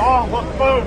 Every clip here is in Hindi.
अल्लाहु अकबर।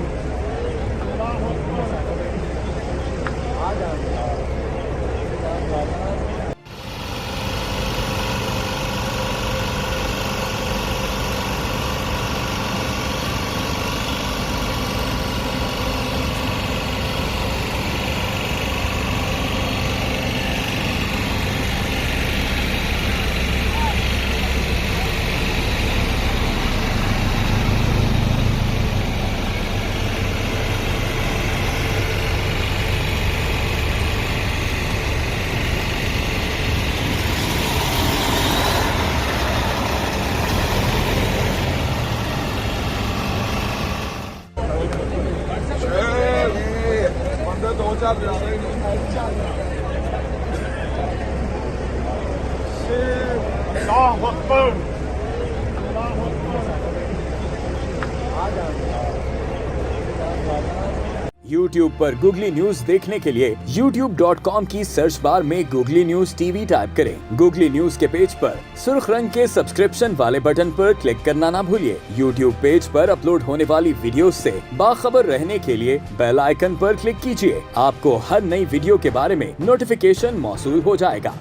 अल्लाहु अकबर। YouTube पर गूगली न्यूज देखने के लिए youtube.com की सर्च बार में गूगली न्यूज टीवी टाइप करें। गूगली न्यूज के पेज पर सुर्ख रंग के सब्सक्रिप्शन वाले बटन पर क्लिक करना ना भूलिए। YouTube पेज पर अपलोड होने वाली वीडियोस से बाखबर रहने के लिए बेल आइकन पर क्लिक कीजिए। आपको हर नई वीडियो के बारे में नोटिफिकेशन मौसूल हो जाएगा।